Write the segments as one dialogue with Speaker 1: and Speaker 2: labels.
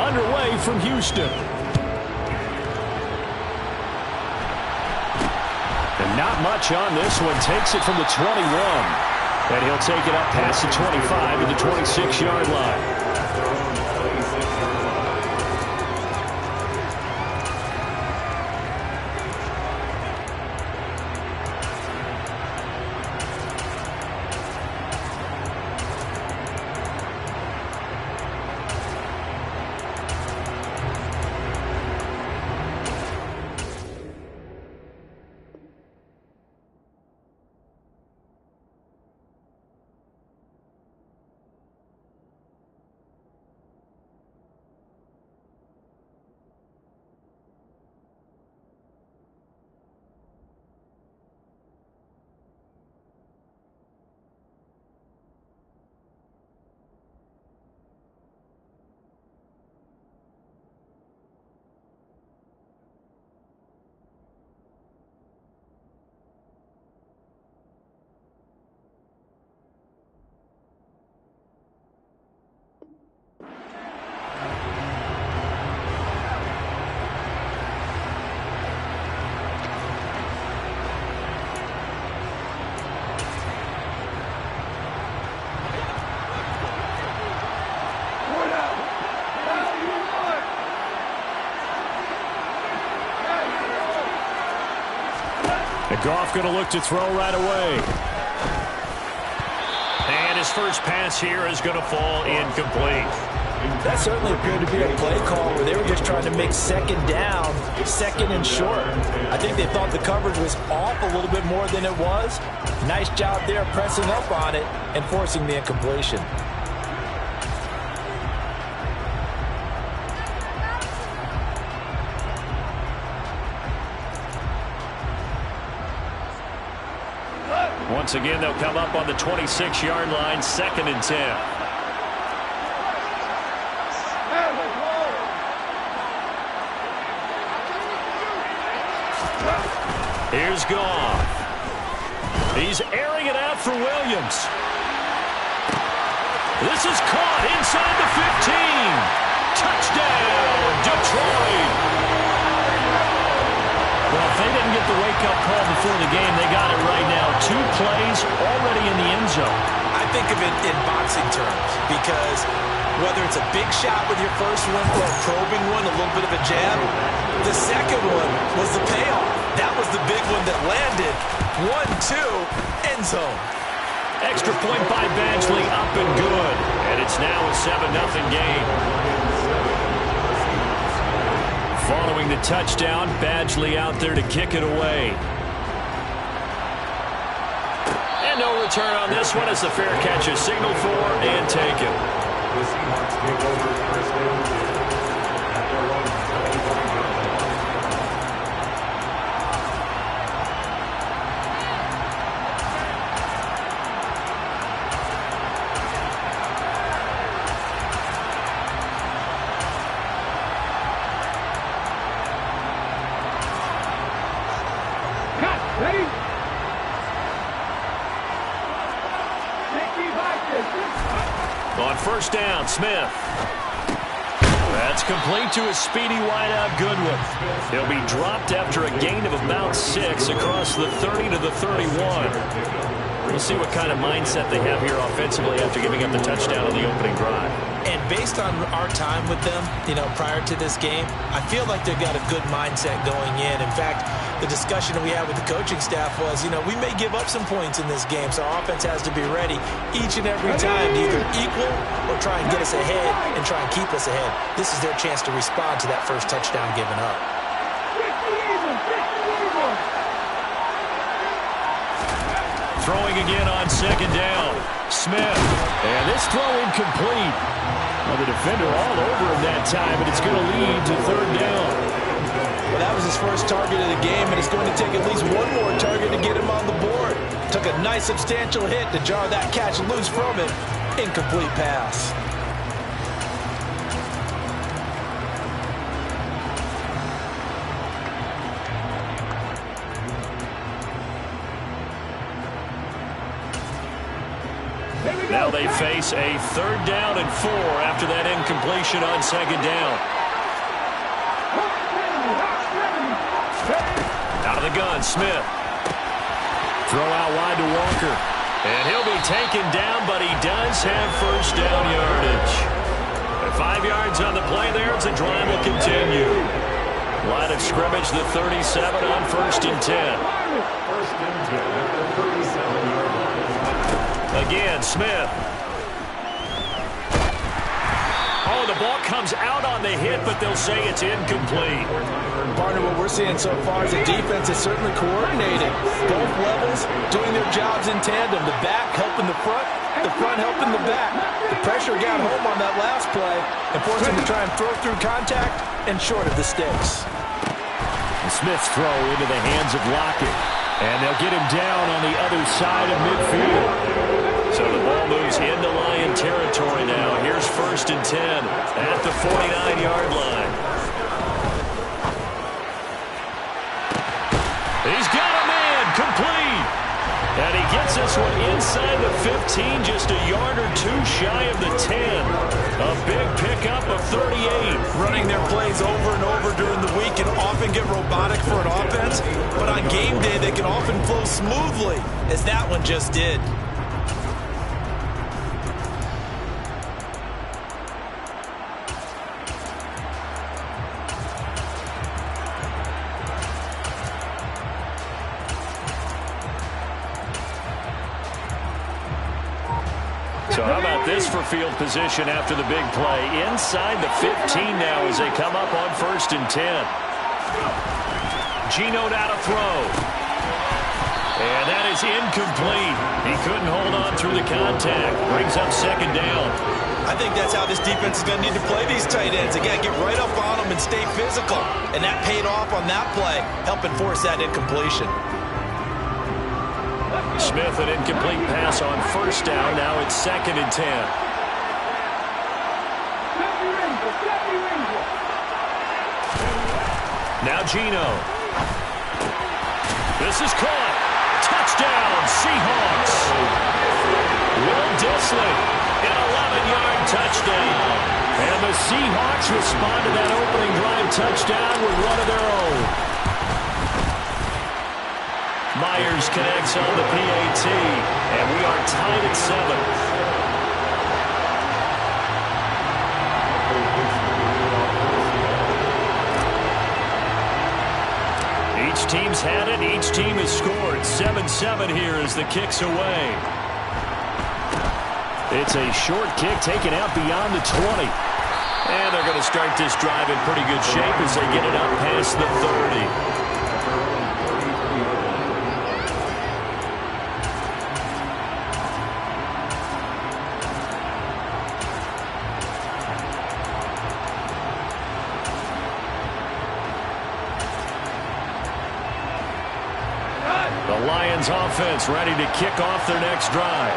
Speaker 1: underway from Houston. And not much on this one. Takes it from the 21. And he'll take it up past the 25 to the 26-yard line. Goff going to look to throw right away. And his first pass here is going to fall incomplete.
Speaker 2: That certainly appeared to be a play call where they were just trying to make second down, second and short. I think they thought the coverage was off a little bit more than it was. Nice job there pressing up on it and forcing the incompletion.
Speaker 1: Once again, they'll come up on the 26-yard line, 2nd and 10. Here's Goff. He's airing it out for Williams. This is caught inside the 15. Touchdown, Detroit. Well, if they didn't get the wake-up call before the game, they got it right now. 2 plays already in the end zone.
Speaker 2: I think of it in boxing terms because whether it's a big shot with your first one or a probing one, a little bit of a jab, the second one was the payoff. That was the big one that landed. 1-2, end zone.
Speaker 1: Extra point by Badgley, up and good. And it's now a 7-0 game. Following the touchdown, Badgley out there to kick it away. And no return on this one as the fair catch is signaled for and taken.
Speaker 3: The Seahawks take over first down at their own 75.
Speaker 1: On first down, Smith. That's complete to his speedy wideout, Goodwin. He'll be dropped after a gain of about 6 across the 30 to the 31. We'll see what kind of mindset they have here offensively after giving up the touchdown on the opening drive.
Speaker 2: And based on our time with them, prior to this game, I feel like they've got a good mindset going in. In fact, the discussion that we had with the coaching staff was, we may give up some points in this game, so our offense has to be ready each and every time to either equal or try and get us ahead and try and keep us ahead. This is their chance to respond to that first touchdown given up.
Speaker 1: Throwing again on second down. Smith. And this throw incomplete. Well, the defender all over him that time, but it's going to lead to third down.
Speaker 2: Well, that was his first target of the game, and it's going to take at least one more target to get him on the board. Took a nice substantial hit to jar that catch loose from him. Incomplete pass.
Speaker 1: Now they face a 3rd down and 4 after that incompletion on 2nd down. Out of the gun, Smith. Throw out wide to Walker. And he'll be taken down, but he does have 1st down yardage. At 5 yards on the play there, as the drive will continue. Line of scrimmage, the 37 on 1st and 10.
Speaker 3: 1st and 10 at the 37-yard line.
Speaker 1: Again, Smith. Oh, the ball comes out on the hit, but they'll say it's incomplete.
Speaker 2: Partner, what we're seeing so far is the defense is certainly coordinated. Both levels doing their jobs in tandem. The back helping the front helping the back. The pressure got home on that last play and forced him to try and throw through contact and short of the sticks.
Speaker 1: Smith's throw into the hands of Lockett. And they'll get him down on the other side of midfield. So the ball moves into Lion territory now. Here's 1st and 10 at the 49-yard line. He's got a man, complete. And he gets this one inside the 15, just a yard or 2 shy of the 10. A big pickup of 38.
Speaker 2: Running their plays over and over during the week can often get robotic for an offense, but on game day they can often flow smoothly, as that one just did.
Speaker 1: So how about this for field position after the big play? Inside the 15 now as they come up on 1st and 10. Geno now to throw. And that is incomplete. He couldn't hold on through the contact. Brings up 2nd down.
Speaker 2: I think that's how this defense is going to need to play these tight ends. Again, get right up on them and stay physical. And that paid off on that play, helping force that incompletion.
Speaker 1: Smith, an incomplete pass on 1st down. Now it's 2nd and 10. Now Geno. This is caught. Touchdown, Seahawks. Will Dissly, an 11-yard touchdown. And the Seahawks respond to that opening drive touchdown with one of their own. Myers connects on the PAT, and we are tied at 7. Each team's had it. Each team has scored. 7-7 here as the kick's away. It's a short kick taken out beyond the 20. And they're going to start this drive in pretty good shape as they get it up past the 30. The Lions offense ready to kick off their next drive.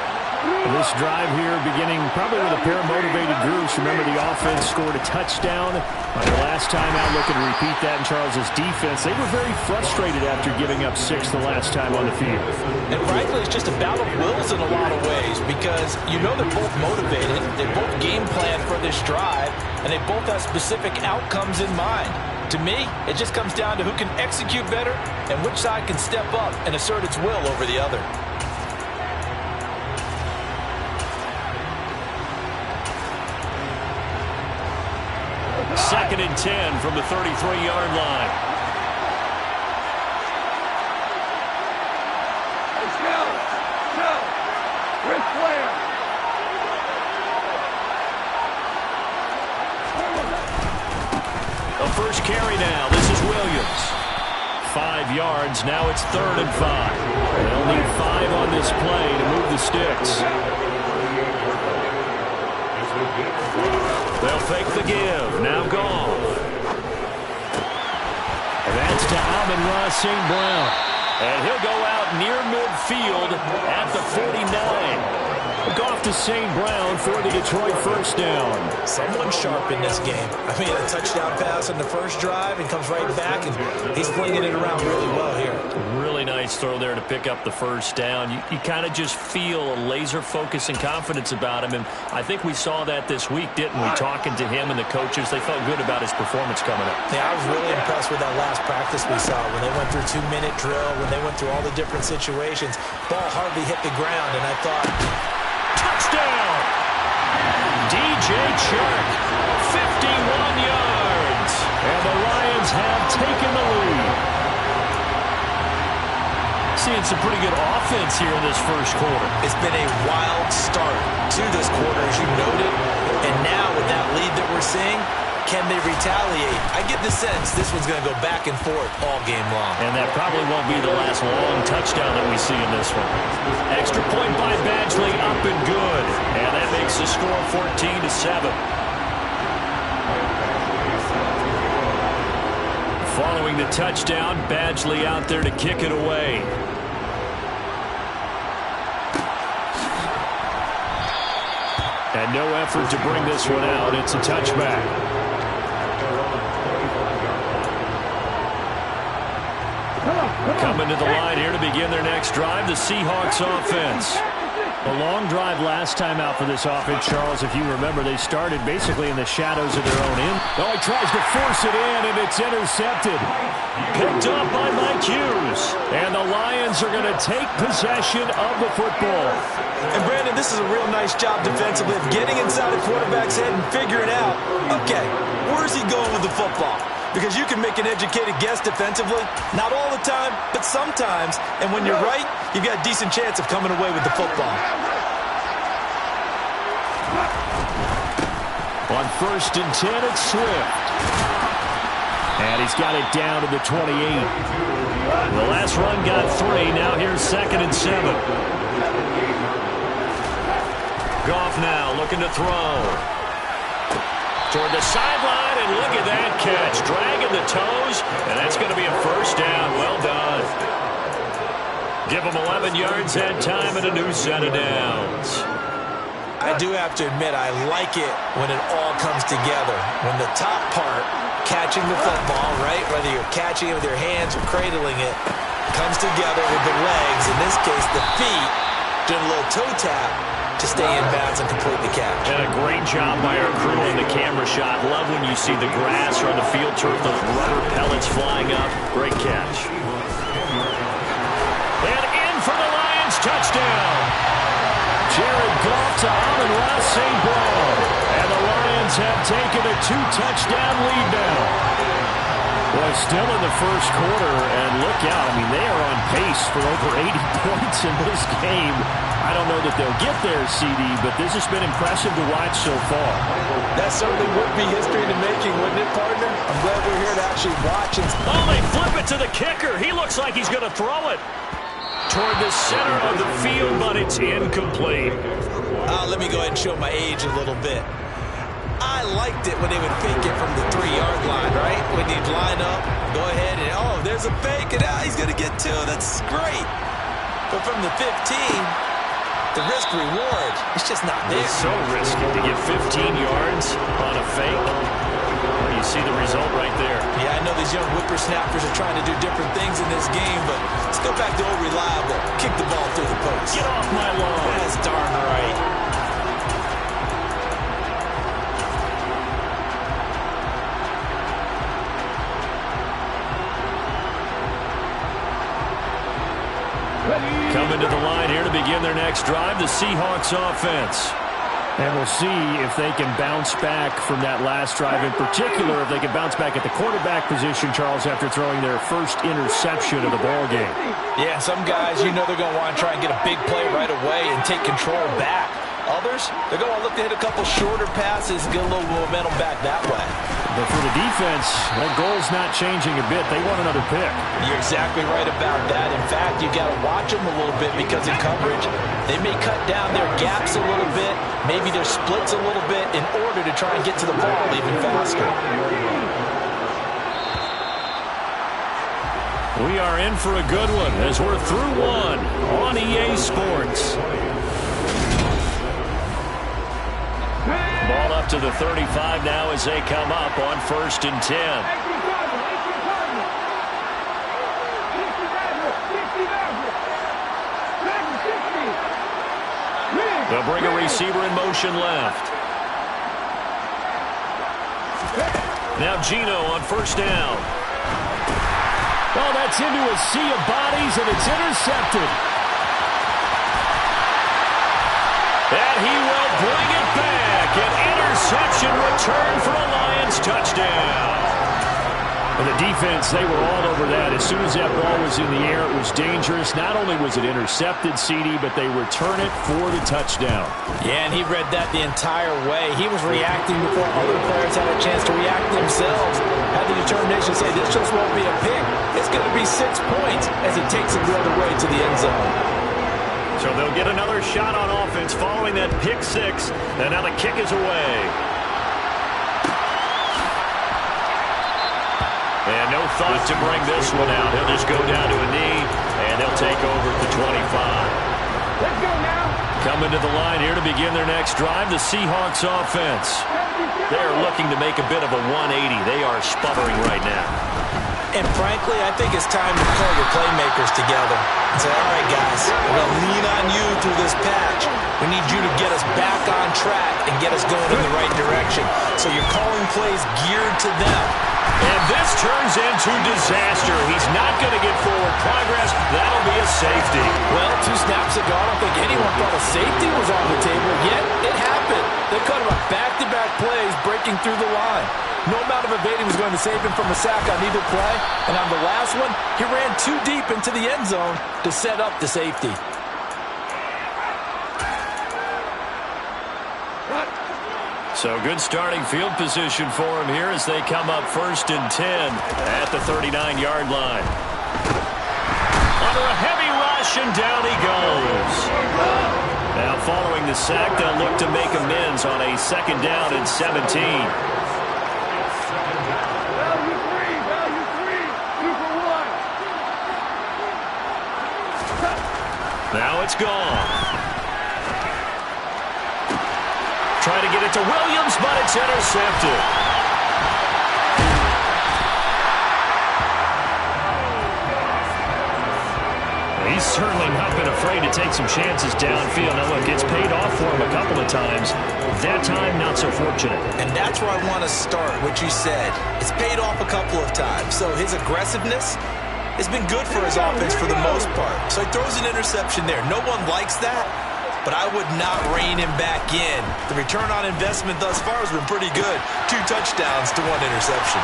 Speaker 4: This drive here beginning probably with a pair of motivated groups. Remember, the offense scored a touchdown on their last time out. Looking to repeat that in Charles's defense. They were very frustrated after giving up 6 the last time on the field.
Speaker 2: And frankly, it's just a battle of wills in a lot of ways because you know they're both motivated. They both game plan for this drive, and they both have specific outcomes in mind. To me, it just comes down to who can execute better and which side can step up and assert its will over the other.
Speaker 1: Second and 10 from the 33-yard line.
Speaker 3: Let's go. Rick Flair.
Speaker 1: The first carry now. This is Williams. 5 yards. Now it's 3rd and 5. They'll need 5 on this play to move the sticks. They'll fake the give. Now gone. That's to Amon-Ra St. Brown. And he'll go out near midfield at the 49. Goff
Speaker 4: off to St. Brown for the Detroit first down.
Speaker 2: Someone sharp in this game. I mean, a touchdown pass on the first drive and comes right back, and he's flinging it around really well here.
Speaker 1: Really nice throw there to pick up the first down. You kind of just feel a laser focus and confidence about him, and I think we saw that this week, didn't we? Talking to him and the coaches, they felt good about his performance coming up.
Speaker 2: Yeah, I was really impressed with that last practice we saw when they went through 2-minute drill, when they went through all the different situations. Ball hardly hit the ground, and I thought,
Speaker 1: touchdown! DJ Chark, 51 yards. And the Lions have taken the lead. Seeing some pretty good offense here in this first quarter.
Speaker 2: It's been a wild start to this quarter, as you noted. And now with that lead that we're seeing, can they retaliate? I get the sense this one's going to go back and forth all game long.
Speaker 1: And that probably won't be the last long touchdown that we see in this one. Extra point by Badgley, up and good. And that makes the score 14-7. Following the touchdown, Badgley out there to kick it away. And no effort to bring this one out. It's a touchback. Coming to the line here to begin their next drive, the Seahawks offense. A long drive last time out for this offense, Charles. If you remember, they started basically in the shadows of their own end. Oh, he tries to force it in, and it's intercepted. Picked up by Mike Hughes. And the Lions are going to take possession of the football.
Speaker 2: And, Brandon, this is a real nice job defensively of getting inside the quarterback's head and figuring out, okay, where's he going with the football? Because you can make an educated guess defensively. Not all the time, but sometimes. And when you're right, you've got a decent chance of coming away with the football.
Speaker 4: On 1st and 10, it's Swift. And he's got it down to the 28.
Speaker 1: The last run got 3. Now here's 2nd and 7. Goff now looking to throw. Toward the sideline, and look at that catch. Dragging the toes, and that's going to be a first down. Well done. Give them 11 yards that time and a new set of downs.
Speaker 2: I do have to admit, I like it when it all comes together. When the top part, catching the football, right, whether you're catching it with your hands or cradling it, comes together with the legs, in this case the feet, doing a little toe tap to stay in bounds and complete the catch.
Speaker 1: And a great job by our crew in the camera shot. Love when you see the grass or the field turf, those rubber pellets flying up. Great catch. And in for the Lions, touchdown.
Speaker 4: Jared Goff to Amon-Ra St. Brown. And the Lions have taken a 2-touchdown lead now. Well, still in the first quarter, and look out. I mean, they are on pace for over 80 points in this game. I don't know that they'll get there, CD, but this has been impressive to watch so far.
Speaker 2: That certainly would be history in the making, wouldn't it, partner? I'm glad we're here to actually watch.
Speaker 1: Oh, they flip it to the kicker. He looks like he's going to throw it toward the center of the field, but it's incomplete.
Speaker 2: Let me go ahead and show my age a little bit. I liked it when they would fake it from the 3-yard line, right? When you'd line up, go ahead and, oh, there's a fake, and he's going to get 2. That's great. But from the 15, the risk-reward, it's just not there.
Speaker 1: It's so risky to get 15 yards on a fake. Well, you see the result right there.
Speaker 2: Yeah, I know these young whippersnappers are trying to do different things in this game, but let's go back to old reliable. Kick the ball through the post.
Speaker 1: Get off my lawn.
Speaker 2: That's darn right.
Speaker 1: Coming to the line here to begin their next drive, the Seahawks offense.
Speaker 4: And we'll see if they can bounce back from that last drive. In particular, if they can bounce back at the quarterback position, Charles, after throwing their first interception of the ballgame.
Speaker 2: Yeah, some guys, you know they're going to want to try and get a big play right away and take control back. Others, they're going to look to hit a couple shorter passes and get a little momentum back that way.
Speaker 4: But for the defense, that goal's not changing a bit. They want another pick.
Speaker 2: You're exactly right about that. In fact, you got to watch them a little bit because in coverage, they may cut down their gaps a little bit, maybe their splits a little bit in order to try and get to the ball even faster.
Speaker 1: We are in for a good one as we're through one on EA Sports. to the 35 now as they come up on 1st and 10. They'll bring a receiver in motion left. Now Gino on 1st down.
Speaker 4: Oh, that's into a sea of bodies, and it's intercepted.
Speaker 1: And he will bring it back. An interception return for a Lions touchdown.
Speaker 4: And the defense, they were all over that. As soon as that ball was in the air, it was dangerous. Not only was it intercepted, CD, but they return it for the touchdown.
Speaker 2: Yeah, and he read that the entire way. He was reacting before other players had a chance to react themselves. Had the determination to say, this just won't be a pick. It's going to be 6 points as he takes it the other way to the end zone.
Speaker 1: So they'll get another shot on offense following that pick 6. And now the kick is away. And no thought to bring this one out. He'll just go down to a knee, and they'll take over at the 25.
Speaker 3: Let's go now.
Speaker 1: Coming to the line here to begin their next drive, the Seahawks offense. They're looking to make a bit of a 180. They are sputtering right now.
Speaker 2: And frankly, I think it's time to call your playmakers together and say, all right, guys, we're going to lean on you through this patch. We need you to get us back on track and get us going in the right direction. So you're calling plays geared to them.
Speaker 1: And this turns into disaster. He's not going to get forward progress. That'll be a safety.
Speaker 2: Well, 2 snaps ago, I don't think anyone thought a safety was on the table, yet it happened. They cut him up back-to-back plays breaking through the line. No amount of evading was going to save him from a sack on either play. And on the last one, he ran too deep into the end zone to set up the safety.
Speaker 1: So good starting field position for him here as they come up 1st and 10 at the 39-yard line. Under a heavy rush, and down he goes. Now following the sack, they'll look to make amends on a 2nd down and 17. Now it's gone. Trying to get it to Williams, but it's intercepted. He's certainly not been afraid to take some chances downfield. Now, look, it's paid off for him a couple of times. That time, not so fortunate.
Speaker 2: And that's where I want to start, what you said. It's paid off a couple of times. So his aggressiveness has been good for his offense for the most part. So he throws an interception there. No one likes that, but I would not rein him back in. The return on investment thus far has been pretty good. 2 touchdowns to 1 interception.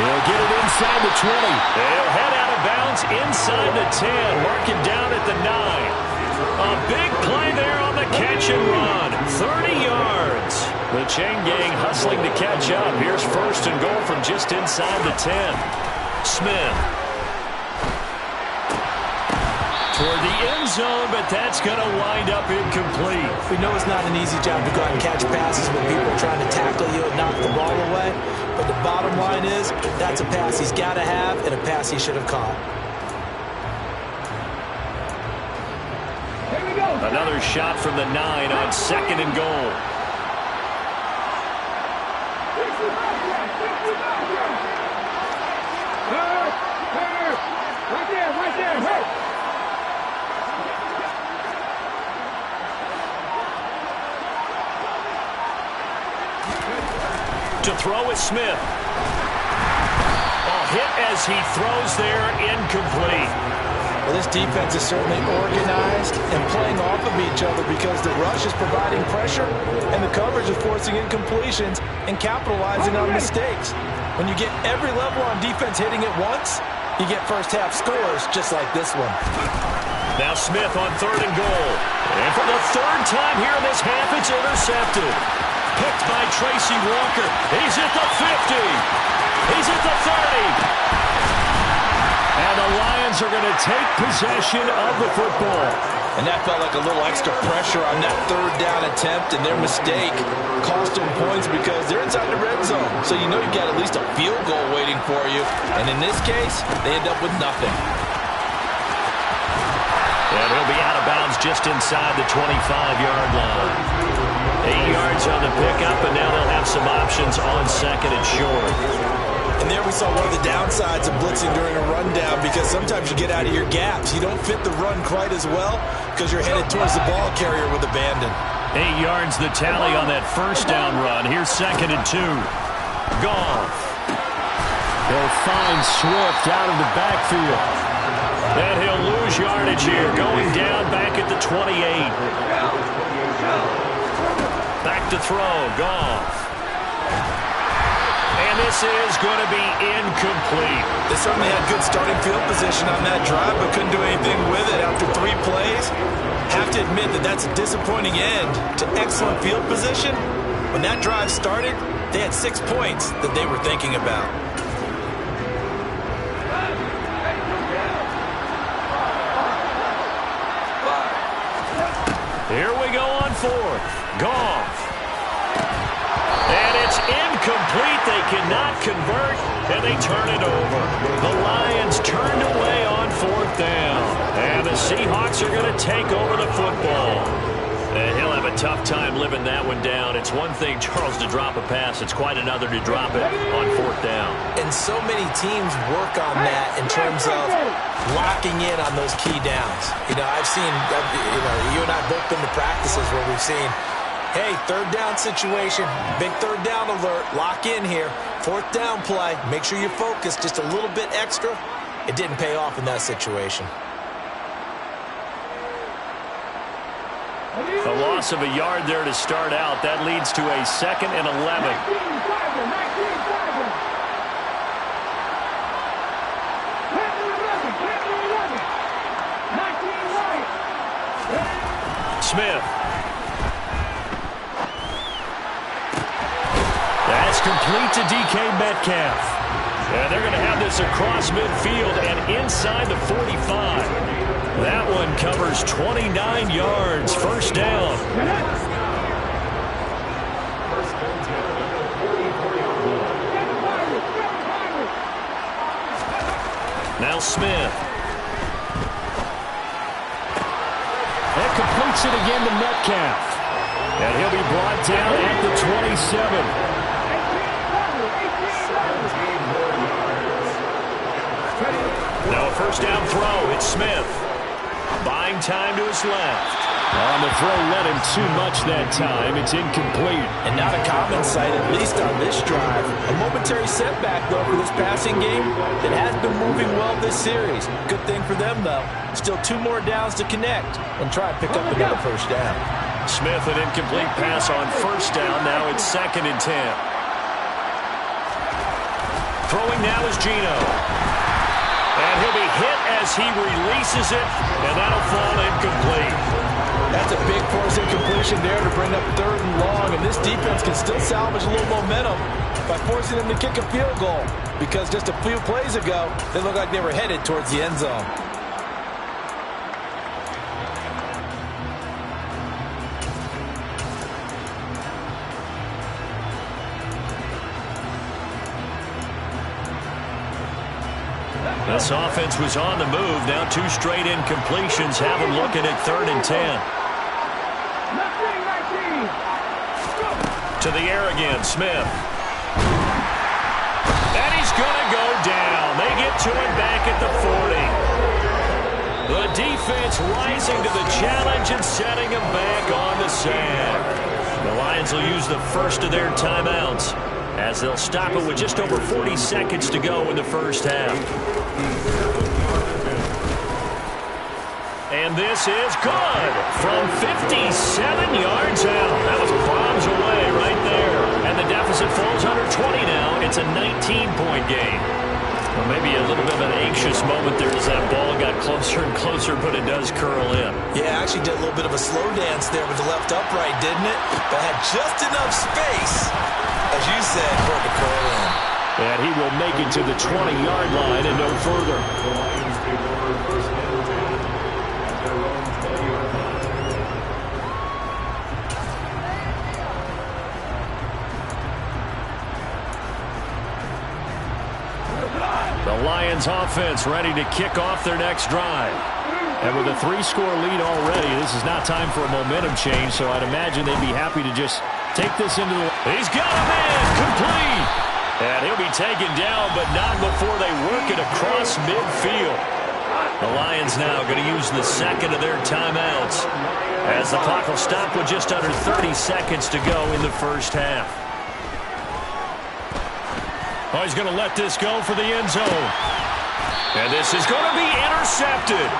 Speaker 4: He'll get it inside the 20.
Speaker 1: They'll head out of bounds inside the 10. Mark him down at the 9. A big play there on the catch and run. 30 yards. The chain gang hustling to catch up. Here's 1st and goal from just inside the 10. Smith. Toward the end zone, but that's going to wind up incomplete.
Speaker 2: We know it's not an easy job to go out and catch passes when people are trying to tackle you and knock the ball away. But the bottom line is, that's a pass he's got to have and a pass he should have caught.
Speaker 1: Another shot from the 9 on 2nd and goal.
Speaker 3: Right there, hey!
Speaker 1: To throw is Smith. Hit as he throws there, incomplete.
Speaker 2: Well, this defense is certainly organized and playing off of each other because the rush is providing pressure and the coverage is forcing incompletions and capitalizing on mistakes. When you get every level on defense hitting it once, you get first-half scores just like this one.
Speaker 1: Now Smith on 3rd and goal. And for the 3rd time here in this half, it's intercepted. Picked by Tracy Walker. He's at the 50. He's at the 30.
Speaker 4: And the Lions are going to take possession of the football.
Speaker 2: And that felt like a little extra pressure on that 3rd down attempt, and their mistake cost them points because they're inside the red zone. So you know you've got at least a field goal waiting for you. And in this case, they end up with nothing.
Speaker 1: And he'll be out of bounds just inside the 25-yard line. 8 yards on the pickup, and now they'll have some options on second and short.
Speaker 2: And there we saw one of the downsides of blitzing during a rundown, because sometimes you get out of your gaps. You don't fit the run quite as well because you're headed towards the ball carrier with abandon.
Speaker 1: 8 yards the tally on that first down run. Here's second and 2. Goff.
Speaker 4: They'll find Swift out of the backfield.
Speaker 1: And he'll lose yardage here, going down back at the 28. Back to throw, Goff. And this is going to be incomplete.
Speaker 2: They certainly had good starting field position on that drive, but couldn't do anything with it after 3 plays. Have to admit that that's a disappointing end to excellent field position. When that drive started, they had 6 points that they were thinking about.
Speaker 1: Here we go on 4th. Goff. And it's incomplete. They cannot convert, and they turn it over. The Lions turned away on 4th down. And the Seahawks are going to take over the football. And he'll have a tough time living that one down. It's one thing, Charles, to drop a pass. It's quite another to drop it on 4th down.
Speaker 2: And so many teams work on that in terms of locking in on those key downs. You know, I've seen, you and I both been to practices where we've seen, hey, 3rd down situation, big 3rd down alert, lock in here. 4th down play, make sure you focus just a little bit extra. It didn't pay off in that situation.
Speaker 1: A loss of a yard there to start out. That leads to a 2nd and 11. Smith. That's complete to DK Metcalf. And they're going to have this across midfield and inside the 45. That one covers 29 yards. First down. Now Smith.
Speaker 4: That completes it again to Metcalf. And he'll be brought down at the 27.
Speaker 1: Now a first down throw. It's Smith. Buying time to his left.
Speaker 4: On the throw, led him too much that time. It's incomplete.
Speaker 2: And not a common sight, at least on this drive. A momentary setback, though, for this passing game that has been moving well this series. Good thing for them, though. Still 2 more downs to connect and try and pick up another first down.
Speaker 1: Smith, an incomplete pass on first down. Now it's 2nd and 10. Throwing now is Geno. And he'll be hit as he releases it, and that'll fall incomplete.
Speaker 2: That's a big force incompletion there to bring up 3rd and long, and this defense can still salvage a little momentum by forcing them to kick a field goal, because just a few plays ago, they looked like they were headed towards the end zone.
Speaker 1: This offense was on the move. Now 2 straight incompletions have them looking at 3rd and 10. To the air again, Smith. And he's going to go down. They get to him back at the 40. The defense rising to the challenge and setting him back on the sack. The Lions will use the first of their timeouts, as they'll stop it with just over 40 seconds to go in the first half. And this is good from 57 yards out. That was bombs away right there. And the deficit falls under 20 now. It's a 19-point game. Well, maybe a little bit of an anxious moment there as that ball got closer and closer, but it does curl in.
Speaker 2: Yeah, actually did a little bit of a slow dance there with the left upright, didn't it? But had just enough space, as you said, for it to curl in.
Speaker 4: And he will make it to the 20-yard line and no further. The Lions offense ready to kick off their next drive. And with a 3-score lead already, this is not time for a momentum change, so I'd imagine they'd be happy to just Take this into the...
Speaker 1: He's got a man, complete. And he'll be taken down, but not before they work it across midfield. The Lions now going to use the second of their timeouts as the clock will stop with just under 30 seconds to go in the first half. Oh, he's going to let this go for the end zone. And this is going to be intercepted.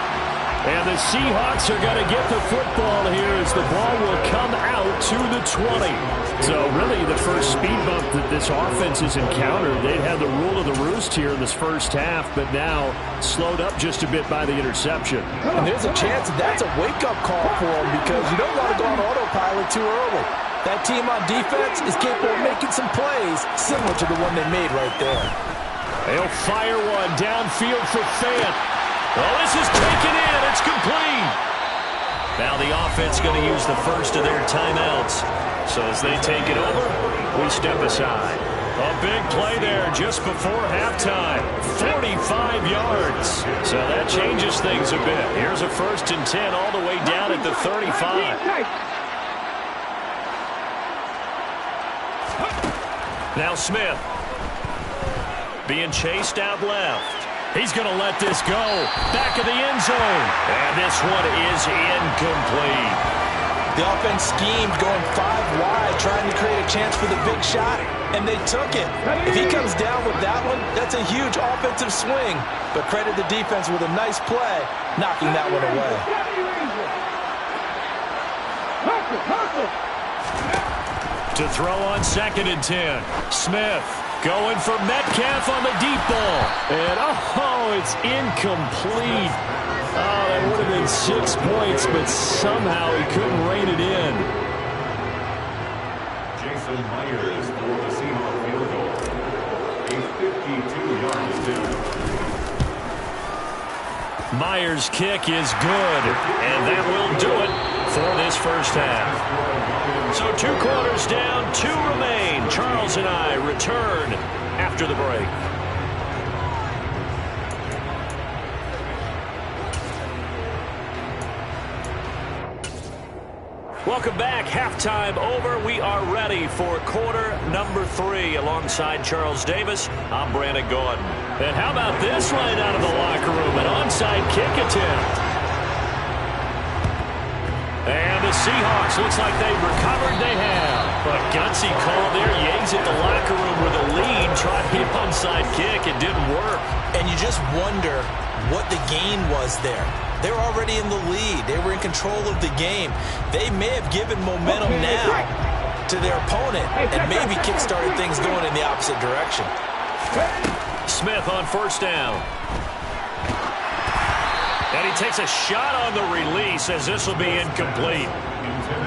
Speaker 4: And the Seahawks are going to get the football here as the ball will come out to the 20. So really the first speed bump that this offense has encountered. They'd had the rule of the roost here in this first half, but now slowed up just a bit by the interception.
Speaker 2: And there's a chance that that's a wake-up call for them because you don't want to go on autopilot too early. That team on defense is capable of making some plays similar to the one they made right there.
Speaker 4: They'll fire one downfield for Fant.
Speaker 1: Oh, this is taken in. It's complete. Now the offense going to use the first of their timeouts. So as they take it over, we step aside. A big play there just before halftime. 45 yards. So that changes things a bit. Here's a 1st and 10 all the way down at the 35. Now Smith. Being chased out left. He's going to let this go. Back of the end zone. And this one is incomplete.
Speaker 2: The offense schemed going 5 wide, trying to create a chance for the big shot, and they took it. If he comes down with that one, that's a huge offensive swing. But credit the defense with a nice play, knocking that one away.
Speaker 1: To throw on 2nd and 10. Smith going for Metcalf on the deep ball.
Speaker 4: And, oh, it's incomplete. Oh, that would have been 6 points, but somehow he couldn't rein it in.
Speaker 3: Jason Myers for the Seahawks field goal. A 52-yard attempt.
Speaker 1: Myers' kick is good, and that will do it for this first half. So 2 quarters down, 2 remain. Charles and I return after the break. Welcome back. Halftime over. We are ready for quarter number 3. Alongside Charles Davis, I'm Brandon Gordon. And how about this right out of the locker room? An onside kick attempt. And the Seahawks, looks like they've recovered. They have. A gutsy call there. Yates at the locker room with a lead. Tried the onside kick. It didn't work.
Speaker 2: And you just wonder what the gain was there. They're already in the lead. They were in control of the game. They may have given momentum now to their opponent and maybe kick-started things going in the opposite direction.
Speaker 1: Smith on 1st down. And he takes a shot on the release as this will be incomplete.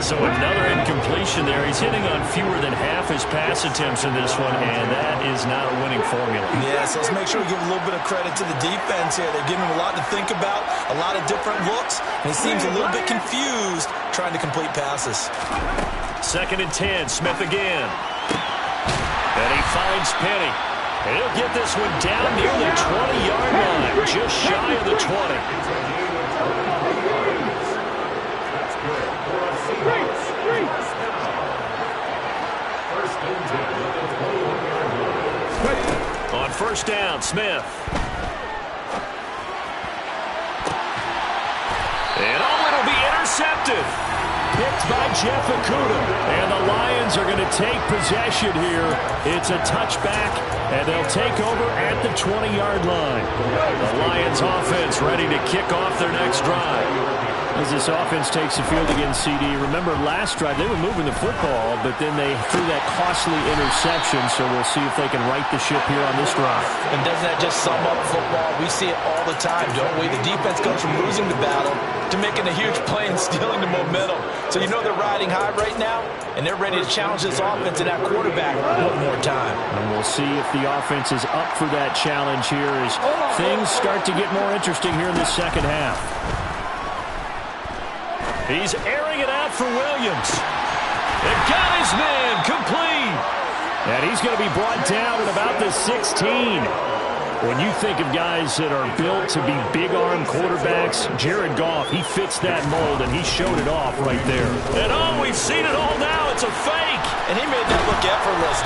Speaker 1: So another incompletion there. He's hitting on fewer than half his pass attempts in this one, and that is not a winning formula.
Speaker 2: Yeah, so let's make sure we give a little bit of credit to the defense here. They've given him a lot to think about, a lot of different looks, and he seems a little bit confused trying to complete passes.
Speaker 1: 2nd and 10, Smith again. And he finds Penny. And he'll get this one down near the 20-yard line, just shy of the 20. On 1st down, Smith. And it'll be intercepted.
Speaker 4: Picked by Jeff Okudah. And the Lions are going to take possession here. It's a touchback, and they'll take over at the 20-yard line. The Lions offense ready to kick off their next drive. As this offense takes the field against CD, remember last drive they were moving the football, but then they threw that costly interception, so we'll see if they can right the ship here on this drive.
Speaker 2: And doesn't that just sum up football? We see it all the time, don't we? The defense goes from losing the battle to making a huge play and stealing the momentum. So you know they're riding high right now, and they're ready to challenge this offense and that quarterback one more time.
Speaker 4: And we'll see if the offense is up for that challenge here as things start to get more interesting here in the second half.
Speaker 1: He's airing it out for Williams. And got his man complete.
Speaker 4: And he's going to be brought down at about the 16. When you think of guys that are built to be big-arm quarterbacks, Jared Goff, he fits that mold, and he showed it off right there.
Speaker 1: And we've seen it all now. It's a fake.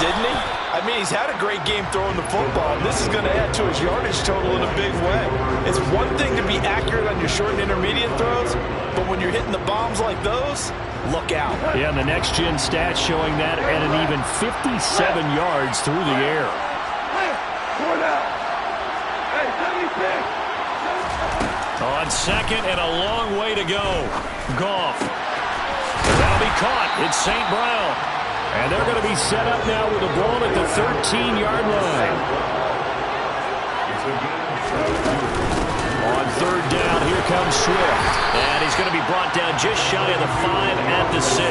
Speaker 2: didn't he? I mean, he's had a great game throwing the football, and this is going to add to his yardage total in a big way. It's one thing to be accurate on your short and intermediate throws, but when you're hitting the bombs like those, look out.
Speaker 4: Yeah, and the next-gen stats showing that at an even 57 yards through the air.
Speaker 1: On second and a long way to go. Goff. That'll be caught. It's St. Brown.
Speaker 4: And they're going to be set up now with a ball at the 13-yard line. On third down, here comes Swift.
Speaker 1: And he's going to be brought down just shy of the 5 at the 6.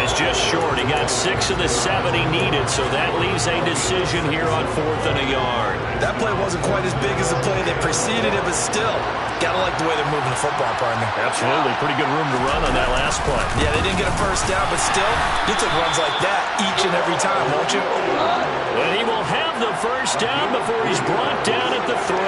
Speaker 1: It's just short. He got 6 of the 7 he needed, so that leaves a decision here on 4th and a yard.
Speaker 2: That play wasn't quite as big as the play that preceded it, but still, gotta like the way they're moving the football, partner.
Speaker 1: Absolutely. Pretty good room to run on that last play.
Speaker 2: Yeah, they didn't get a first down, but still, you take runs like that each and every time, won't you?
Speaker 1: And he will have the first down before he's brought down at the 3.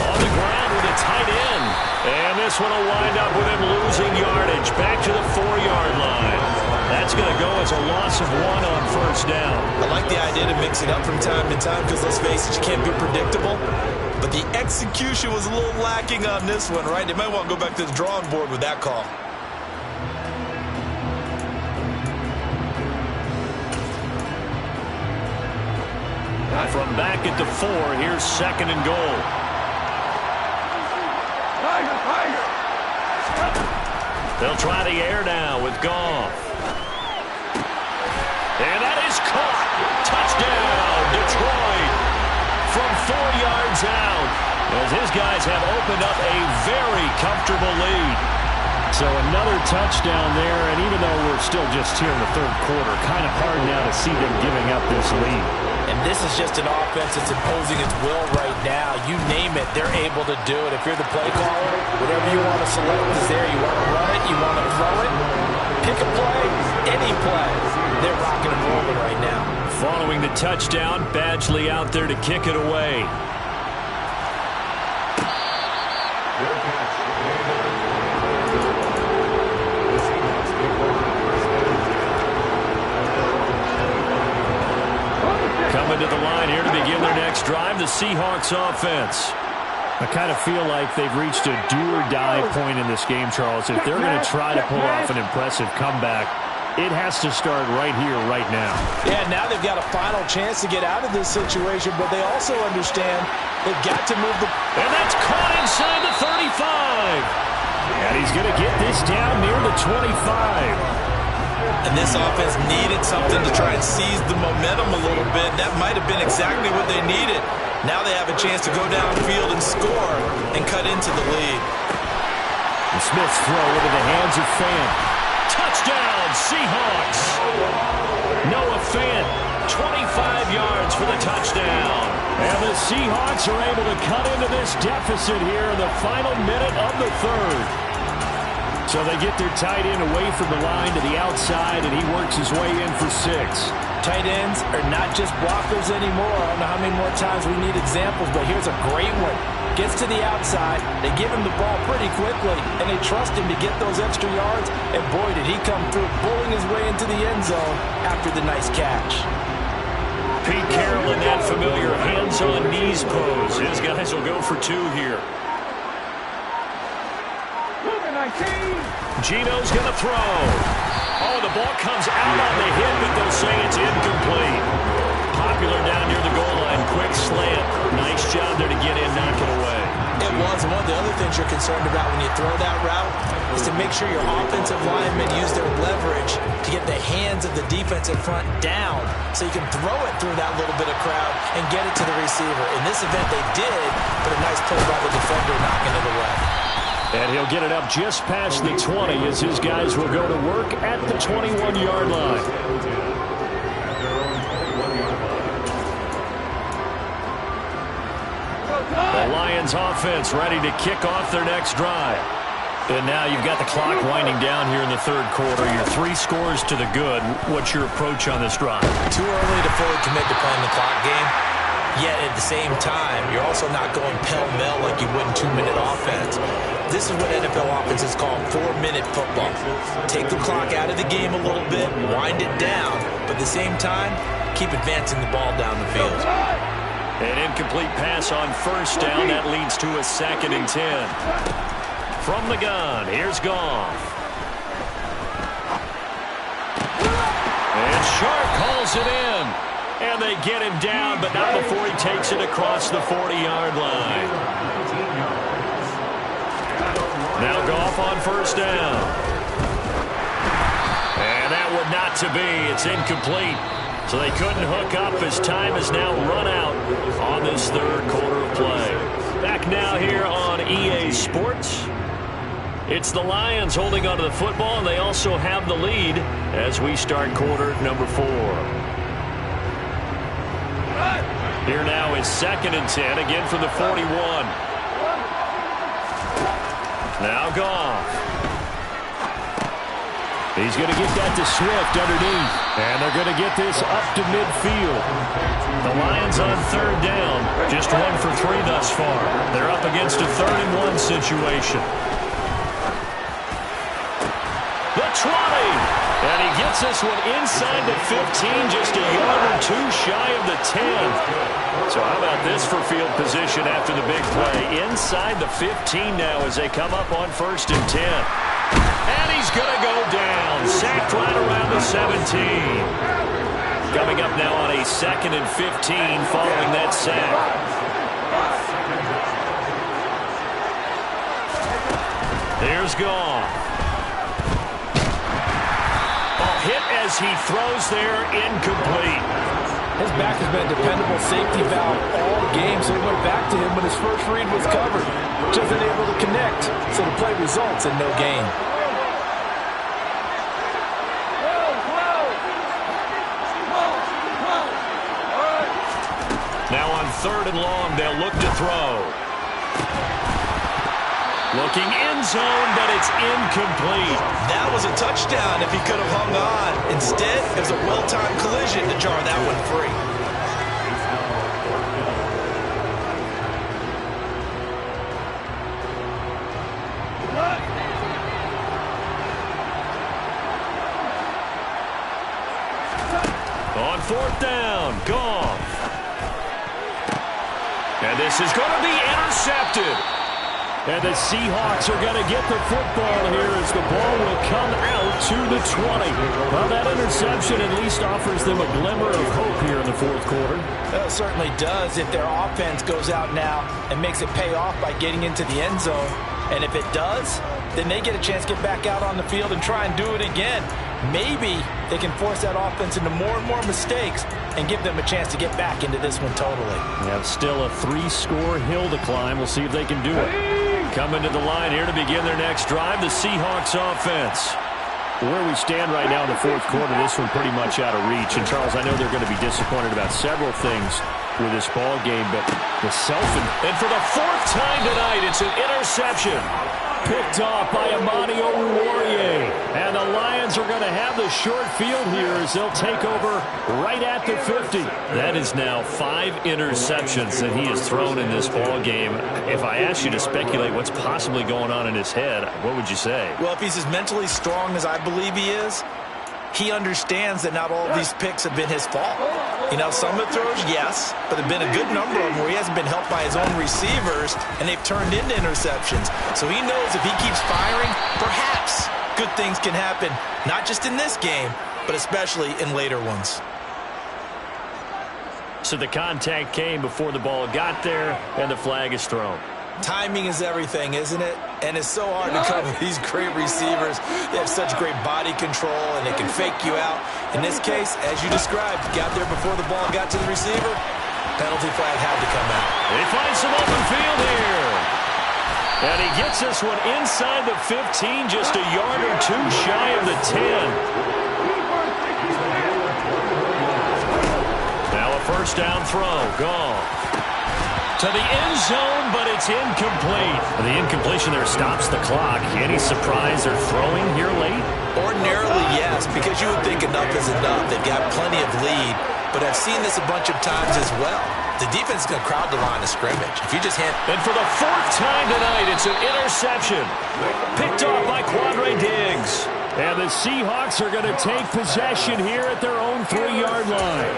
Speaker 1: On the ground with a tight end. And this one will wind up with him losing yardage back to the 4-yard line. That's going to go as a loss of 1 on first down.
Speaker 2: I like the idea to mix it up from time to time because, let's face it, you can't be predictable. But the execution was a little lacking on this one, right? They might want to go back to the drawing board with that call.
Speaker 1: From back at the 4, here's 2nd and goal. They'll try the air now with Goff. And that is caught. Touchdown, Detroit. From 4 yards out, as his guys have opened up a very comfortable lead.
Speaker 4: So another touchdown there, and even though we're still just here in the 3rd quarter, kind of hard now to see them giving up this lead.
Speaker 2: And this is just an offense that's imposing its will right now. You name it, they're able to do it. If you're the play caller, whatever you want to select is there. You want to run it, you want to throw it, pick a play, any play. They're rocking and rolling right now.
Speaker 1: Following the touchdown, Badgley out there to kick it away. Coming to the line here to begin their next drive, the Seahawks offense.
Speaker 4: I kind of feel like they've reached a do-or-die point in this game, Charles. If they're going to try to pull off an impressive comeback, it has to start right here, right now.
Speaker 2: Yeah, now they've got a final chance to get out of this situation, but they also understand they've got to move the...
Speaker 1: And that's caught inside the 35.
Speaker 4: And he's going to get this down near the 25.
Speaker 2: And this offense needed something to try and seize the momentum a little bit. That might have been exactly what they needed. Now they have a chance to go downfield and score and cut into the lead.
Speaker 4: The Smith's throw into the hands of Fant.
Speaker 1: Touchdown, Seahawks. Noah Fant, 25 yards for the touchdown.
Speaker 4: And the Seahawks are able to cut into this deficit here in the final minute of the 3rd. So they get their tight end away from the line to the outside, and he works his way in for 6.
Speaker 2: Tight ends are not just blockers anymore. I don't know how many more times we need examples, but here's a great one. Gets to the outside, they give him the ball pretty quickly, and they trust him to get those extra yards, and boy, did he come through, pulling his way into the end zone after the nice catch.
Speaker 1: Pete Carroll in that familiar hands-on knees pose. His guys will go for 2 here. Gino's going to throw. Oh, the ball comes out on the hit, but they'll say it's incomplete. Popular down near the goal line. Quick slant. Nice job there to get in, knock it away.
Speaker 2: It was. One of the other things you're concerned about when you throw that route is to make sure your offensive linemen use their leverage to get the hands of the defensive front down so you can throw it through that little bit of crowd and get it to the receiver. In this event, they did, but a nice play by the defender knocking it away.
Speaker 4: And he'll get it up just past the 20 as his guys will go to work at the 21-yard line.
Speaker 1: The Lions offense ready to kick off their next drive. And now you've got the clock winding down here in the 3rd quarter. Your 3 scores to the good. What's your approach on this drive?
Speaker 2: Too early to fully commit to playing the clock game. Yet at the same time, you're also not going pell-mell like you would in 2-minute offense. This is what NFL offenses call 4-minute football. Take the clock out of the game a little bit, wind it down, but at the same time, keep advancing the ball down the field.
Speaker 1: An incomplete pass on first down. That leads to a 2nd and 10. From the gun, here's Goff. And Sharp calls it in. And they get him down, but not before he takes it across the 40-yard line. Now Goff on first down. And that would not to be. It's incomplete. So they couldn't hook up as time has now run out on this 3rd quarter of play. Back now here on EA Sports. It's the Lions holding onto the football, and they also have the lead as we start quarter number 4. Here now is 2nd and 10, again from the 41. Now Goff. He's going to get that to Swift underneath. And they're going to get this up to midfield. The Lions on 3rd down. Just 1 for 3 thus far. They're up against a 3rd and 1 situation. The 20. And he gets this one inside the 15, just a yard or 2 shy of the 10. So how about this for field position after the big play? Inside the 15 now as they come up on 1st and 10. And he's going to go down. Sacked right around the 17. Coming up now on a 2nd and 15 following that sack. Here's Goff. Hit as he throws there, incomplete.
Speaker 5: His back has been a dependable safety valve all game, so he went back to him when his first read was covered. Just unable to connect, so the play results in no gain.
Speaker 1: Now on 3rd and long, they'll look to throw. Looking end zone, but it's incomplete.
Speaker 2: That was a touchdown if he could have hung on. Instead, it was a well-timed collision to jar that one free.
Speaker 1: On 4th down, Goff. And this is going to be intercepted. And the Seahawks are going to get the football here as the ball will come out to the 20. Well, that interception at least offers them a glimmer of hope here in the 4th quarter.
Speaker 2: It certainly does if their offense goes out now and makes it pay off by getting into the end zone. And if it does, then they get a chance to get back out on the field and try and do it again. Maybe they can force that offense into more and more mistakes and give them a chance to get back into this one totally.
Speaker 1: They have still a 3-score hill to climb. We'll see if they can do it. Coming to the line here to begin their next drive, the Seahawks offense.
Speaker 4: Where we stand right now in the 4th quarter, this one pretty much out of reach. And, Charles, I know they're going to be disappointed about several things with this ball game, but the
Speaker 1: And for the 4th time tonight, it's an interception.
Speaker 4: Picked off by Amani Oruwariye. And the Lions are going to have the short field here as they'll take over right at the 50.
Speaker 1: That is now 5 interceptions that he has thrown in this ball game. If I asked you to speculate what's possibly going on in his head, what would you say?
Speaker 2: Well, if he's as mentally strong as I believe he is, he understands that not all of these picks have been his fault. You know, some of the throws, yes, but there have been a good number of them where he hasn't been helped by his own receivers, and they've turned into interceptions. So he knows if he keeps firing, perhaps good things can happen, not just in this game, but especially in later ones.
Speaker 1: So the contact came before the ball got there, and the flag is thrown.
Speaker 2: Timing is everything, isn't it? And it's so hard to cover these great receivers. They have such great body control, and they can fake you out. In this case, as you described, got there before the ball got to the receiver. Penalty flag had to come out.
Speaker 1: He finds some open field here. And he gets this one inside the 15, just a yard or 2 shy of the 10. Now a 1st down throw. Gone. To the end zone, but it's incomplete. The incompletion there stops the clock. Any surprise they're throwing here late?
Speaker 2: Ordinarily, yes, because you would think enough is enough. They've got plenty of lead, but I've seen this a bunch of times as well. the defense is going to crowd the line of scrimmage. If you just hand...
Speaker 1: And for the fourth time tonight, it's an interception. Picked off by Quandre Diggs.
Speaker 4: And the Seahawks are going to take possession here at their own 3-yard line.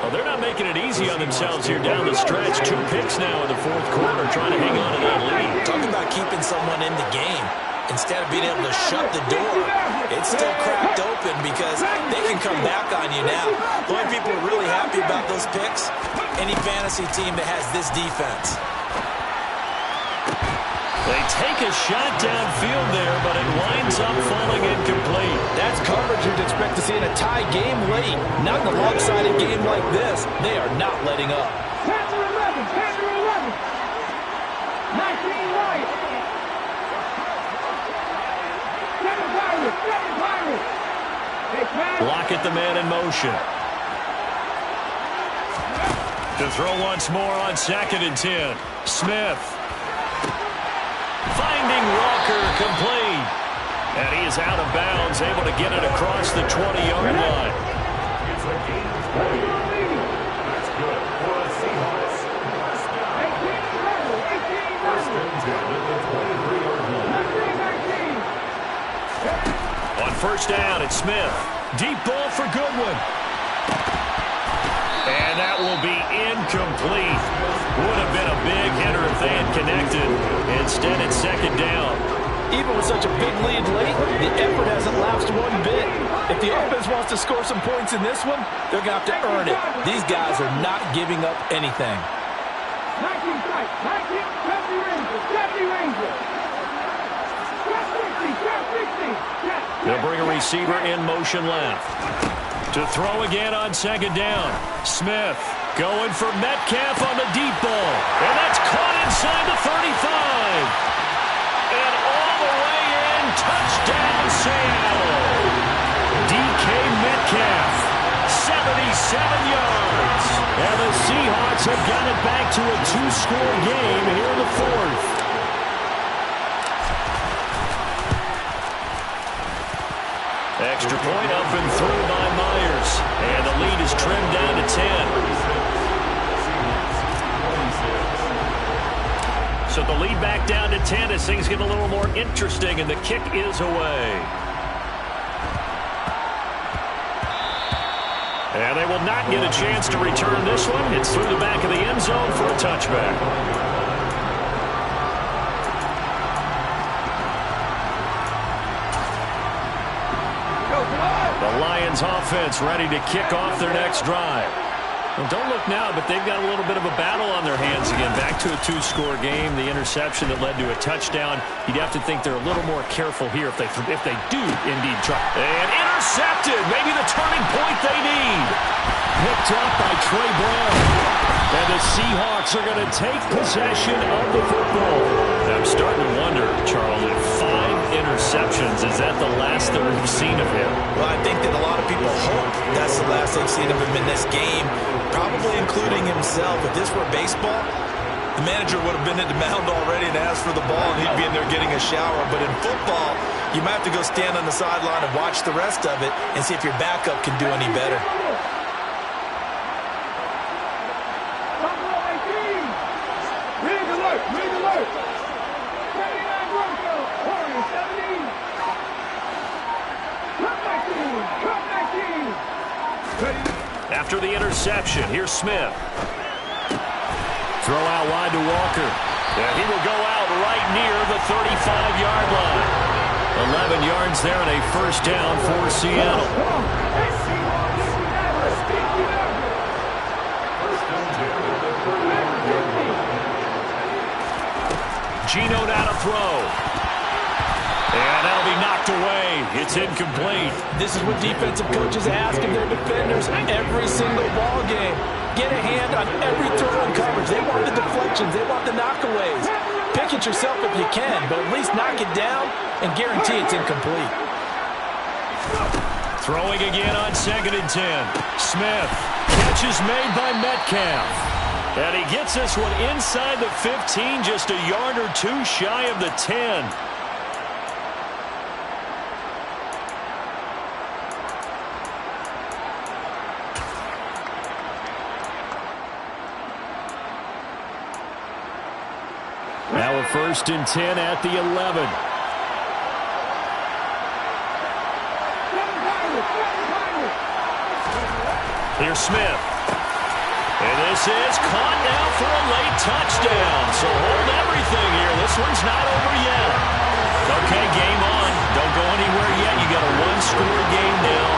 Speaker 1: Well, they're not making it easy on themselves here down the stretch. 2 picks now in the fourth quarter, trying to hang on to that lead.
Speaker 2: Talk about keeping someone in the game. Instead of being able to shut the door, it's still cracked open because they can come back on you now. The only people who are really happy about those picks, any fantasy team that has this defense.
Speaker 1: They take a shot downfield there, but it winds up falling incomplete.
Speaker 5: That's coverage you'd expect to see in a tie game late. Not in a lopsided game like this. They are not letting up.
Speaker 3: Panther 11, Panther 11. 19 right. 7 Pirates, 7 Pirates.
Speaker 1: Lock at the man in motion. To throw once more on 2nd and 10. Smith. Finding Walker, complete. And he is out of bounds, able to get it across the 20-yard line.
Speaker 3: It's a game of 20. That's good for the Seahawks. 18 first and 10 at the 23-yard line.
Speaker 1: On first down, it's Smith. Deep ball for Goodwin. And that will be incomplete. Would have been a big hitter if they had connected. Instead, it's 2nd down.
Speaker 5: Even with such a big lead late, the effort hasn't lapsed one bit. If the offense wants to score some points in this one, they're going to have to earn it. These guys are not giving up anything.
Speaker 3: 19 strike, 19, 70 Rangers, 70 Rangers. 60.
Speaker 1: They'll bring a receiver in motion left. To throw again on 2nd down. Smith going for Metcalf on the deep ball. And that's caught inside the 35. And all the way in, touchdown Seattle. DK Metcalf, 77 yards. And the Seahawks have got it back to a 2-score game here in the 4th. Extra point up and through by Myers. And the lead is trimmed down to 10. So the lead back down to 10 as things get a little more interesting, and the kick is away. And they will not get a chance to return this one. It's through the back of the end zone for a touchback. The Lions offense ready to kick off their next drive. Well, don't look now, but they've got a little bit of a battle on their hands again. Back to a 2-score game. The interception that led to a touchdown. You'd have to think they're a little more careful here if they do indeed try. And intercepted. Maybe the turning point they need. Picked up by Trey Brown. And the Seahawks are going to take possession of the football. I'm starting to wonder, Charles, if 5 interceptions, is that the last that we've seen of him?
Speaker 2: Well, I think that a lot of people hope that's the last they've seen of him in this game, probably including himself. If this were baseball, the manager would have been at the mound already and asked for the ball, and he'd be in there getting a shower. But in football, you might have to go stand on the sideline and watch the rest of it and see if your backup can do any better.
Speaker 1: After the interception, here's Smith. Throw out wide to Walker. And he will go out right near the 35-yard line. 11 yards there and a first down for Seattle. Geno now to throw. And that'll be knocked away. It's incomplete.
Speaker 5: This is what defensive coaches ask of their defenders every single ball game. Get a hand on every throw and coverage. They want the deflections. They want the knockaways. Pick it yourself if you can, but at least knock it down and guarantee it's incomplete.
Speaker 1: Throwing again on 2nd and 10. Smith. Catch is made by Metcalf. And he gets this one inside the 15, just a yard or two shy of the 10.
Speaker 4: first and 10 at the 11.
Speaker 1: Here's Smith. And this is caught now for a late touchdown. So hold everything here. This one's not over yet. Okay, game on. Don't go anywhere yet. You got a one-score game now.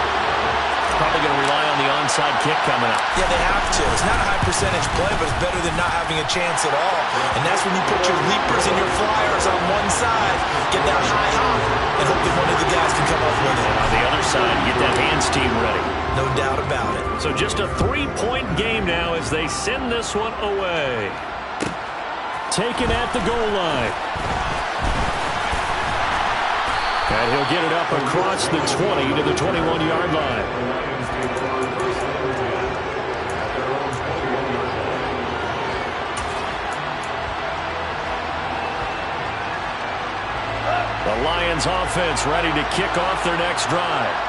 Speaker 1: Probably going to rely on the onside kick coming up.
Speaker 2: Yeah, they have to. It's not a high percentage play, but it's better than not having a chance at all. And that's when you put your leapers and your flyers on one side, get that high hop, and hope that one of the guys can come up with it.
Speaker 1: And on the other side, get that hands team ready.
Speaker 2: No doubt about it.
Speaker 1: So just a 3-point game now as they send this one away.
Speaker 4: Taken at the goal line. And he'll get it up across the 20 to the 21-yard line.
Speaker 1: The Lions offense ready to kick off their next drive.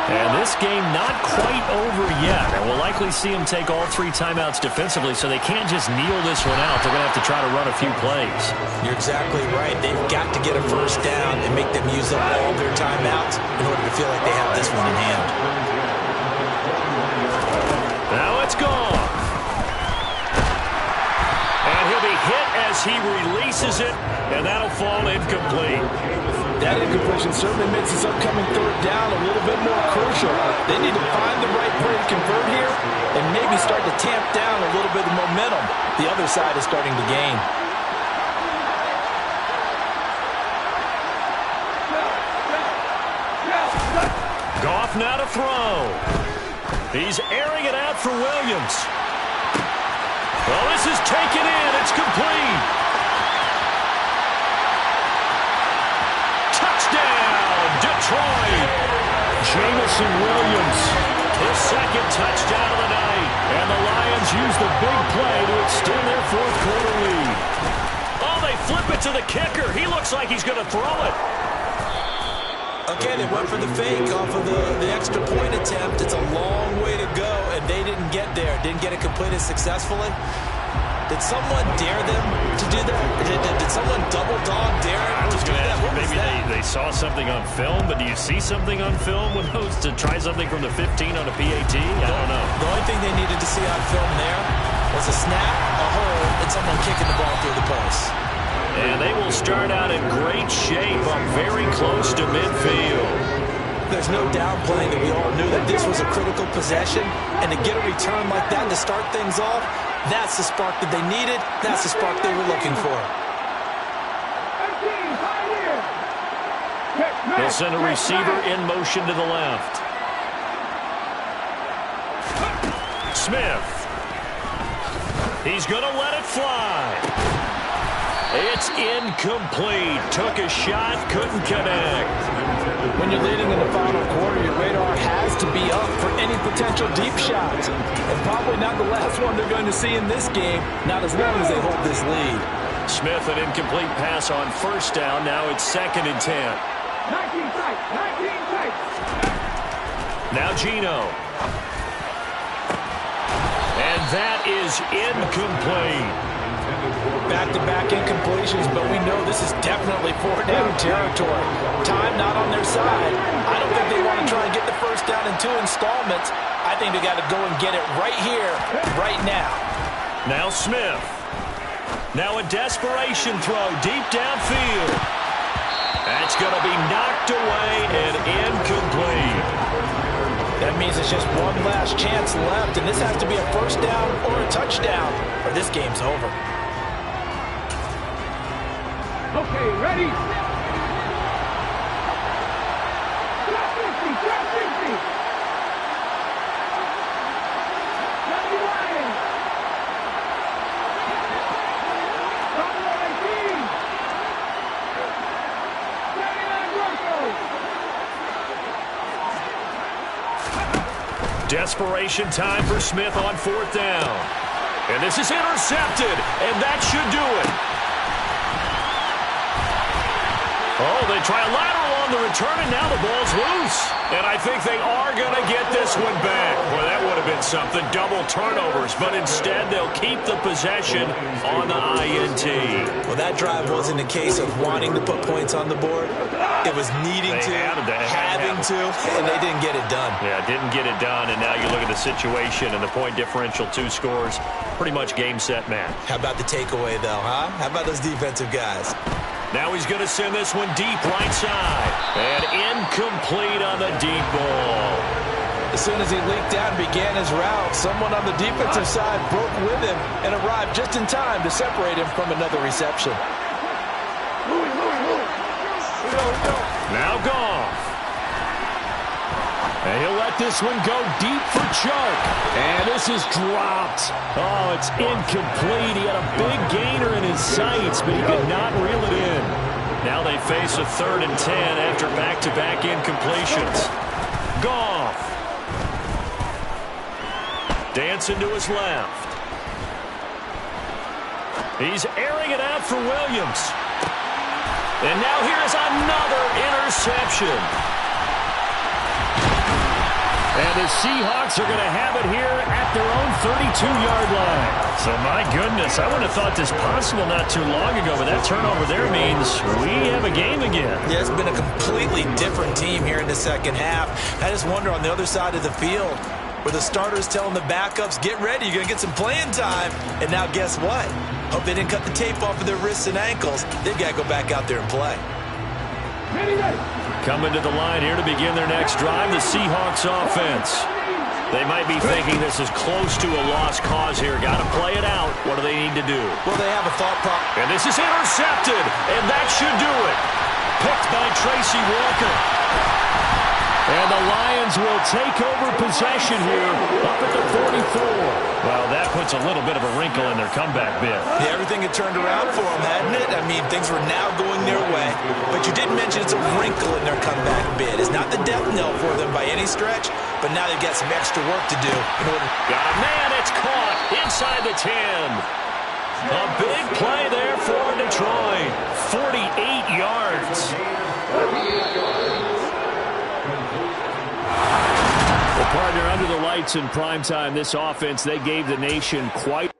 Speaker 1: And this game not quite over yet. And we'll likely see them take all 3 timeouts defensively, so they can't just kneel this one out. They're going to have to try to run a few plays.
Speaker 2: You're exactly right. They've got to get a first down and make them use up all their timeouts in order to feel like they have this one in hand.
Speaker 1: Now it's gone. And he'll be hit as he releases it, and that'll fall incomplete.
Speaker 5: That incompletion certainly makes this upcoming third down a little bit more crucial. They need to find the right play to convert here and maybe start to tamp down a little bit of momentum. The other side is starting to gain.
Speaker 1: Goff now to throw. He's airing it out for Williams. Well, this is taken in. It's complete. Touchdown, Detroit.
Speaker 4: Jamison Williams.
Speaker 1: His second touchdown of the night.
Speaker 4: And the Lions use the big play to extend their fourth-quarter lead.
Speaker 1: Oh, they flip it to the kicker. He looks like he's going to throw it.
Speaker 2: Okay, they went for the fake off of the extra point attempt. It's a long way to go, and they didn't get there. Didn't get it completed successfully. Did someone dare them to do that? Did someone double dog dare them to do that? What was
Speaker 1: maybe
Speaker 2: that?
Speaker 1: they saw something on film, but do you see something on film when those to try something from the 15 on a PAT? I don't know.
Speaker 2: The only thing they needed to see on film there was a snap, a hole, and someone kicking the ball through the post.
Speaker 1: And they will start out in great shape up very close to midfield.
Speaker 2: There's no downplaying that we all knew that this was a critical possession, and to get a return like that to start things off, that's the spark that they needed. That's the spark they were looking for.
Speaker 1: They'll send a receiver in motion to the left. Smith. He's going to let it fly. It's incomplete. Took a shot, couldn't connect.
Speaker 5: When you're leading in the final quarter, your radar has to be up for any potential deep shots. And probably not the last one they're going to see in this game, not as long as they hold this lead.
Speaker 1: Smith, an incomplete pass on first down. Now it's 2nd and 10.
Speaker 3: 19 sight, 19 sight.
Speaker 1: Now Geno. And that is incomplete.
Speaker 2: Back-to-back incompletions, but we know this is definitely 4-down territory. Time not on their side. I don't think they want to try and get the first down in 2 installments. I think they got to go and get it right here, right now.
Speaker 1: Now Smith. Now a desperation throw deep downfield. That's going to be knocked away and incomplete.
Speaker 2: That means it's just one last chance left, and this has to be a first down or a touchdown, or this game's over.
Speaker 3: Okay, ready?
Speaker 1: Desperation time for Smith on 4th down. And this is intercepted, and that should do it. Oh, they try a lateral on the return, and now the ball's loose. And I think they are going to get this one back. Boy, that would have been something. Double turnovers, but instead they'll keep the possession on the INT.
Speaker 2: Well, that drive wasn't a case of wanting to put points on the board. It was needing to, having to, and they didn't get it done.
Speaker 1: Yeah, didn't get it done, and now you look at the situation and the point differential, 2 scores, pretty much game, set, match.
Speaker 2: How about the takeaway, though, huh? How about those defensive guys?
Speaker 1: Now he's going to send this one deep right side. And incomplete on the deep ball.
Speaker 5: As soon as he leaked out and began his route, someone on the defensive side broke with him and arrived just in time to separate him from another reception.
Speaker 1: Now Goff. And he'll let this one go deep for Chuck. And this is dropped. Oh, it's incomplete. He had a big gainer in his sights, but he could not reel it in. Now they face a 3rd and 10 after back-to-back incompletions. Goff. Dancing to his left. He's airing it out for Williams. And now here's another interception. And the Seahawks are going to have it here at their own 32-yard line. So, my goodness, I wouldn't have thought this possible not too long ago, but that turnover there means we have a game again.
Speaker 2: Yeah, it's been a completely different team here in the second half. I just wonder on the other side of the field where the starters telling the backups, get ready, you're going to get some playing time. And now guess what? Hope they didn't cut the tape off of their wrists and ankles. They've got to go back out there and play.
Speaker 1: Coming to the line here to begin their next drive, the Seahawks offense. They might be thinking this is close to a lost cause here. Got to play it out. What do they need to do?
Speaker 2: Well, they have a thought process.
Speaker 1: And this is intercepted, and that should do it. Picked by Tracy Walker. And the Lions will take over possession here up at the 44. Well, that puts a little bit of a wrinkle in their comeback bid.
Speaker 2: Yeah, everything had turned around for them, hadn't it? I mean, things were now going their way. But you did mention it's a wrinkle in their comeback bid. It's not the death knell for them by any stretch, but now they've got some extra work to do in order.
Speaker 1: Got a man, it's caught inside the 10. A big play there for Detroit. 48 yards. Well, partner, under the lights in primetime, this offense, they gave the nation quite